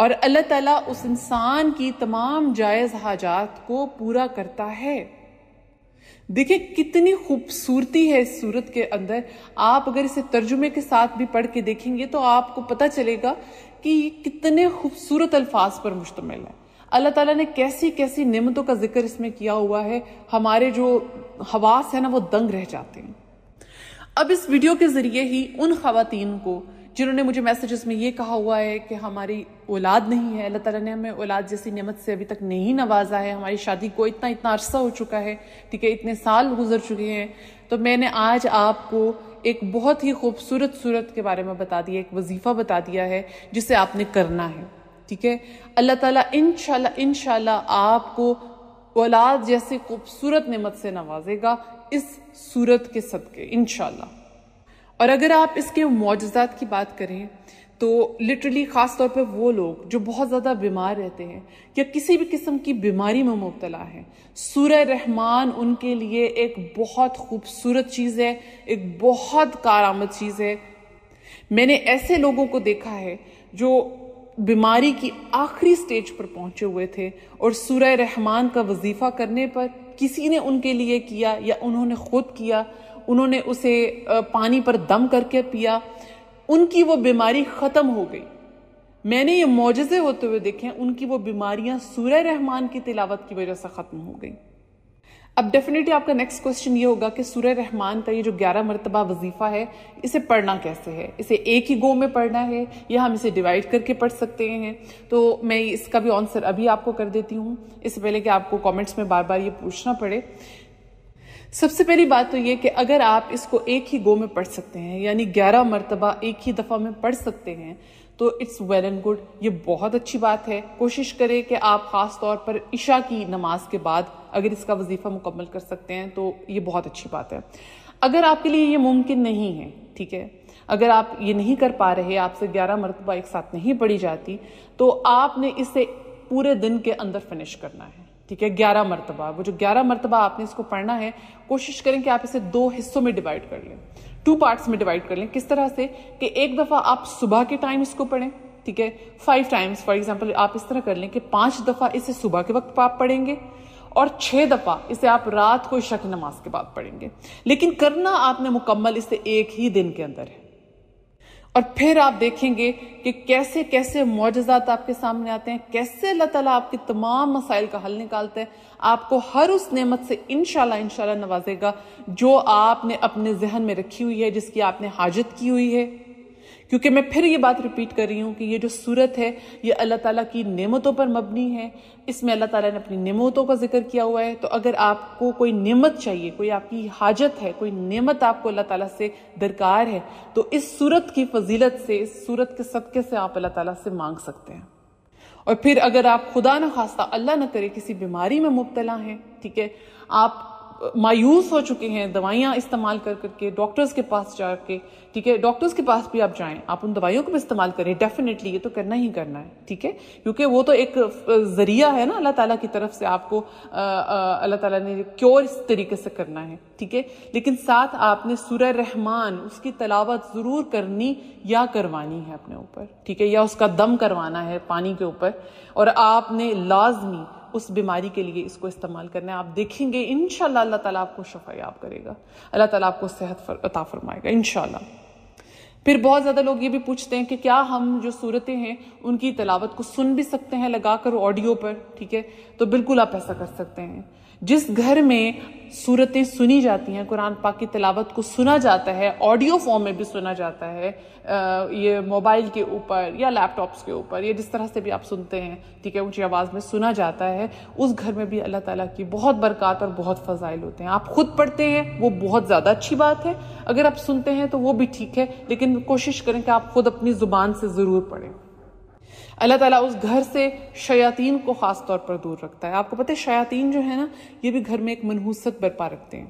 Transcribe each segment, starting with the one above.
اور اللہ تعالیٰ اس انسان کی تمام جائز حاجات کو پورا کرتا ہے۔ دیکھیں کتنی خوبصورتی ہے اس سورت کے اندر۔ آپ اگر اسے ترجمے کے ساتھ بھی پڑھ کے دیکھیں گے تو آپ کو پتہ چلے گا کہ یہ کتنے خوبصورت الفاظ پر مشتمل ہے۔ اللہ تعالیٰ نے کیسی کیسی نعمتوں کا ذکر اس میں کیا ہوا ہے، ہمارے جو حواس ہیں نا وہ دنگ رہ جاتے ہیں۔ اب اس ویڈیو کے ذریعے ہی ان خواتین کو جنہوں نے مجھے میسیجز میں یہ کہا ہوا ہے کہ ہماری اولاد نہیں ہے، اللہ تعالیٰ نے ہمیں اولاد جیسی نعمت سے ابھی تک نہیں نوازا ہے، ہماری شادی کو اتنا عرصہ ہو چکا ہے، ٹھیک ہے، اتنے سال گزر چکے ہیں، تو میں نے آج آپ کو ایک بہت ہی خوبصورت صورت کے بارے میں بتا دیا، ایک وظیفہ بتا دیا ہے جسے آپ نے کرنا ہے، ٹھیک ہے۔ اللہ تعالیٰ انشاءاللہ آپ کو اولاد جیسی خوبصورت نعمت سے نوازے گا اس صورت کے صدقے انشاءاللہ۔ اور اگر آپ اس کے معجزات کی بات کریں تو لٹرلی خاص طور پہ وہ لوگ جو بہت زیادہ بیمار رہتے ہیں یا کسی بھی قسم کی بیماری میں مبتلا ہیں، سورہ رحمان ان کے لیے ایک بہت خوبصورت چیز ہے، ایک بہت کارآمد چیز ہے۔ میں نے ایسے لوگوں کو دیکھا ہے جو بیماری کی آخری سٹیج پر پہنچے ہوئے تھے اور سورہ رحمان کا وظیفہ کرنے پر کسی نے ان کے لیے کیا یا انہوں نے خود کیا، انہوں نے اسے پانی پر دم کر کے پیا، ان کی وہ بیماری ختم ہو گئی۔ میں نے یہ معجزے ہوتے ہوئے دیکھے، ان کی وہ بیماریاں سورہ رحمان کی تلاوت کی وجہ سے ختم ہو گئی۔ اب ڈیفینیٹلی آپ کا نیکسٹ کوسچن یہ ہوگا کہ سورہ رحمان کا یہ جو 11 مرتبہ وظیفہ ہے اسے پڑھنا کیسے ہے؟ اسے ایک ہی گو میں پڑھنا ہے یا ہم اسے ڈیوائڈ کر کے پڑھ سکتے ہیں؟ تو میں اس کا بھی آنسر ابھی آپ کو کر دیتی ہوں، اس سے پہلے کہ آپ کو کامنٹس میں بار بار یہ پوچھنا پڑے۔ سب سے پہلی بات تو یہ کہ اگر آپ اس کو ایک ہی گو میں پڑھ سکتے ہیں، یعنی 11 مرتبہ ایک ہی دفعہ میں پڑھ سکتے ہیں، تو اٹس ویل اینڈ گڈ، یہ بہت اچھی بات ہے۔ کوشش کریں کہ آپ خاص طور پر عشاء کی نماز کے بعد اگر اس کا وظیفہ مکمل کر سکتے ہیں تو یہ بہت اچھی بات ہے۔ اگر آپ کے لیے یہ ممکن نہیں ہے، ٹھیک ہے، اگر آپ یہ نہیں کر پا رہے، آپ سے 11 مرتبہ ایک ساتھ نہیں پڑھی جاتی، تو آپ نے اسے پورے دن کے اندر فنش کرنا ہے، ٹھیک ہے، 11 مرتبہ۔ وہ جو 11 مرتبہ آپ نے اس کو پڑھنا ہے، کوشش کریں کہ آپ اسے 2 حصوں میں ڈیوائڈ کر لیں، 2 پارٹس میں ڈیوائڈ کر لیں۔ کس طرح سے کہ ایک دفعہ آپ صبح کے ٹائم اس کو پڑھیں، ٹھیک ہے، 5 ٹائمز، فار ایگزامپل آپ اس طرح کر لیں کہ 5 دفعہ اسے صبح کے وقت آپ پڑھیں گے اور 6 دفعہ اسے آپ رات کو عشاء کی نماز کے بعد پڑھیں گے، لیکن کرنا آپ نے مکمل اسے ایک ہی دن کے اندر ہے۔ اور پھر آپ دیکھیں گے کہ کیسے کیسے معجزات آپ کے سامنے آتے ہیں، کیسے اللہ تعالیٰ آپ کے تمام مسائل کا حل نکالتا ہے، آپ کو ہر اس نعمت سے انشاءاللہ نوازے گا جو آپ نے اپنے ذہن میں رکھی ہوئی ہے، جس کی آپ نے حاجت کی ہوئی ہے۔ کیونکہ میں پھر یہ بات ریپیٹ کر رہی ہوں کہ یہ جو سورت ہے یہ اللہ تعالیٰ کی نعمتوں پر مبنی ہے، اس میں اللہ تعالیٰ نے اپنی نعمتوں کا ذکر کیا ہوا ہے۔ تو اگر آپ کو کوئی نعمت چاہیے، کوئی آپ کی حاجت ہے، کوئی نعمت آپ کو اللہ تعالیٰ سے درکار ہے، تو اس سورت کی فضیلت سے، اس سورت کے صدقے سے آپ اللہ تعالیٰ سے مانگ سکتے ہیں۔ اور پھر اگر آپ خدا نہ خواستہ اللہ نہ کرے کسی بیماری میں مبتلا ہیں، ٹھیک ہے، آپ مایوس ہو چکے ہیں دوائیاں استعمال کر کے، ڈاکٹرز کے پاس جا کے، ٹھیک ہے، ڈاکٹرز کے پاس بھی آپ جائیں، آپ ان دوائیوں کو بھی استعمال کریں، ڈیفینیٹلی یہ تو کرنا ہی کرنا ہے، ٹھیک ہے، کیونکہ وہ تو ایک ذریعہ ہے نا اللہ تعالیٰ کی طرف سے، آپ کو اللہ تعالیٰ نے کیور اس طریقے سے کرنا ہے، ٹھیک ہے، لیکن ساتھ آپ نے سورہ رحمان اس کی تلاوت ضرور کرنی یا کروانی ہے اپنے اوپر، ٹھیک ہے، یا اس کا دم کروانا ہے پانی کے اوپر، اور آپ نے لازمی اس بیماری کے لیے اس کو استعمال کرنا ہے۔ آپ دیکھیں گے انشاءاللہ اللہ تعالیٰ آپ کو شفا یاب کرے گا، اللہ تعالیٰ آپ کو صحت عطا فرمائے گا انشاءاللہ۔ پھر بہت زیادہ لوگ یہ بھی پوچھتے ہیں کہ کیا ہم جو صورتیں ہیں ان کی تلاوت کو سن بھی سکتے ہیں لگا کر آڈیو پر، ٹھیک ہے، تو بالکل آپ ایسا کر سکتے ہیں۔ جس گھر میں صورتیں سنی جاتی ہیں، قرآن پاک کی تلاوت کو سنا جاتا ہے، آڈیو فارم میں بھی سنا جاتا ہے، یہ موبائل کے اوپر یا لیپ ٹاپس کے اوپر یا جس طرح سے بھی آپ سنتے ہیں، ٹھیک ہے، اونچی آواز میں سنا جاتا ہے، اس گھر میں بھی اللہ تعالیٰ کی بہت برکات اور بہت فضائل ہوتے ہیں۔ آپ خود پڑھتے ہیں وہ بہت زیادہ اچھی بات ہے، اگر آپ سنتے ہیں تو وہ بھی ٹھیک ہے، لیکن کوشش کریں کہ آپ خود اپنی زبان سے ضرور پڑھیں۔ اللہ تعالیٰ اس گھر سے شیاطین کو خاص طور پر دور رکھتا ہے۔ آپ کو پتہ ہے شیاطین جو ہے نا، یہ بھی گھر میں ایک منحوست برپا رکھتے ہیں،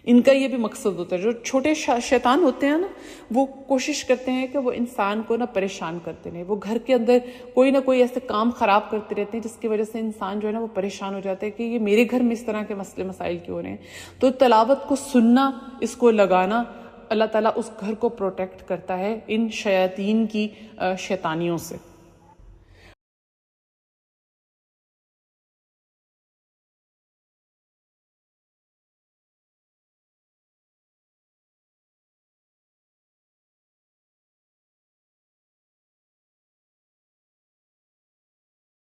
ان کا یہ بھی مقصد ہوتا ہے۔ جو چھوٹے شیطان ہوتے ہیں نا، وہ کوشش کرتے ہیں کہ وہ انسان کو نا پریشان کرتے رہیں، وہ گھر کے اندر کوئی نہ کوئی ایسے کام خراب کرتے رہتے ہیں جس کی وجہ سے انسان جو ہے نا وہ پریشان ہو جاتا ہے کہ یہ میرے گھر میں اس طرح کے مسئلے مسائل کیوں ہو رہے ہیں۔ تو تلاوت کو سننا، اس کو لگانا، اللہ تعالیٰ اس گھر کو پروٹیکٹ کرتا ہے ان شیاطین کی شیطانیوں سے۔